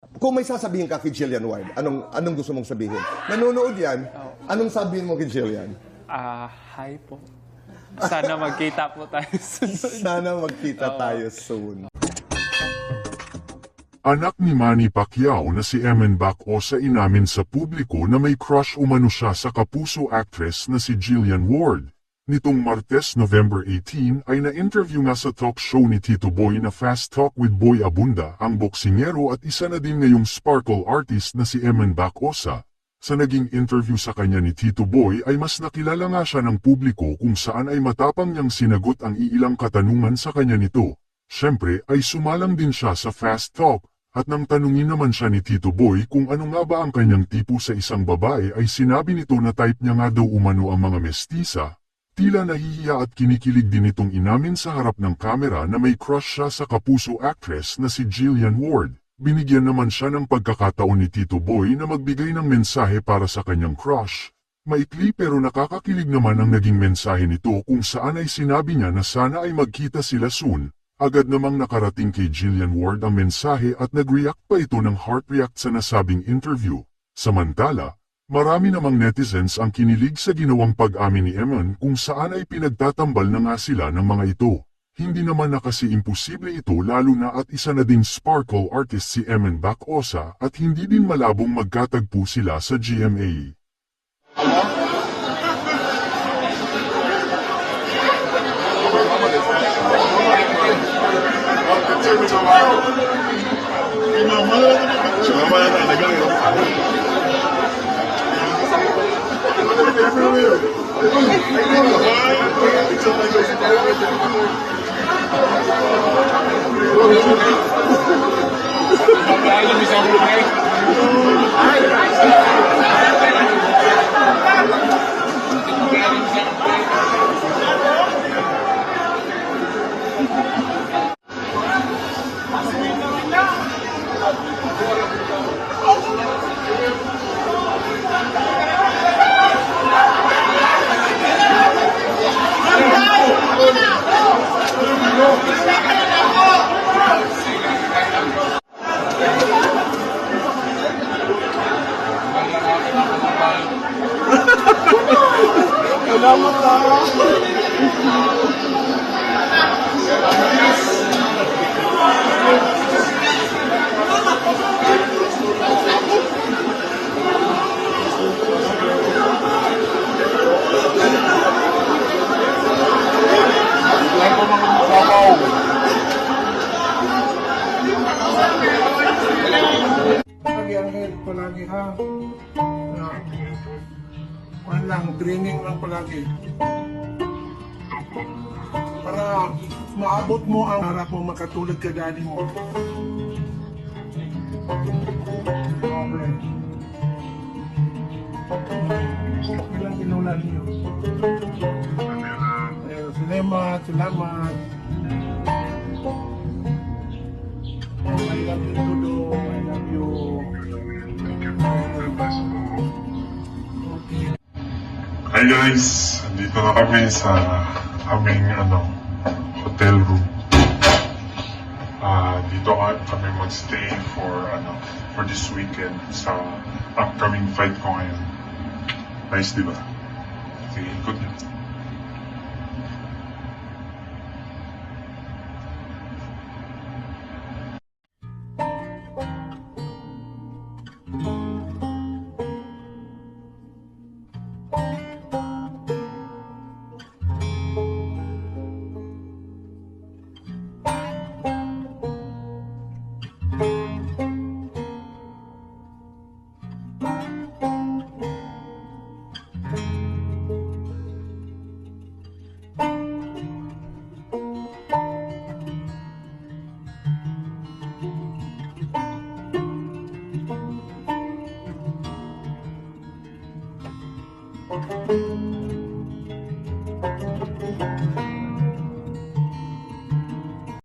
Kung may sasabihin ka kay Jillian Ward, anong gusto mong sabihin? Nanonood yan, anong sabihin mo kay Jillian? Hi po. Sana magkita po tayo sunod. Sana magkita tayo soon. Anak ni Manny Pacquiao na si Eman Bacosa inamin sa publiko na may crush umano siya sa kapuso actress na si Jillian Ward. Nitong Martes, November 18 ay na-interview nga sa talk show ni Tito Boy na Fast Talk with Boy Abunda ang boksingero at isa na din ngayong sparkle artist na si Eman Bacosa. Sa naging interview sa kanya ni Tito Boy ay mas nakilala nga siya ng publiko kung saan ay matapang niyang sinagot ang iilang katanungan sa kanya nito. Siyempre ay sumalang din siya sa Fast Talk at nang tanungin naman siya ni Tito Boy kung ano nga ba ang kanyang tipo sa isang babae ay sinabi nito na type niya nga daw umano ang mga mestisa. Tila nahihiya at kinikilig din itong inamin sa harap ng kamera na may crush siya sa kapuso actress na si Jillian Ward. Binigyan naman siya ng pagkakataon ni Tito Boy na magbigay ng mensahe para sa kanyang crush. Maikli pero nakakakilig naman ang naging mensahe nito kung saan ay sinabi niya na sana ay magkita sila soon. Agad namang nakarating kay Jillian Ward ang mensahe at nag-react pa ito ng heart react sa nasabing interview. Samantala, marami namang netizens ang kinilig sa ginawang pag-amin ni Eman kung saan ay pinagtatambal na nga sila ng mga ito. Hindi naman na kasi imposible ito lalo na at isa na ding sparkle artist si Eman Bacosa at hindi din malabong magkatagpo sila sa GMA. Lagi ang health palagi ha. Kuhan lang, training lang palagi. Para maabot mo ang harap mo, makatulad ka daddy mo. Okay. Ilang kinulan niyo? Salamat, salamat. I love you, Dodo. I love you. Hi guys! Andito na kami sa aming hotel room. Dito kami magstay for this weekend sa upcoming fight ko ngayon. Nice, di ba? Sige, ikot niyo.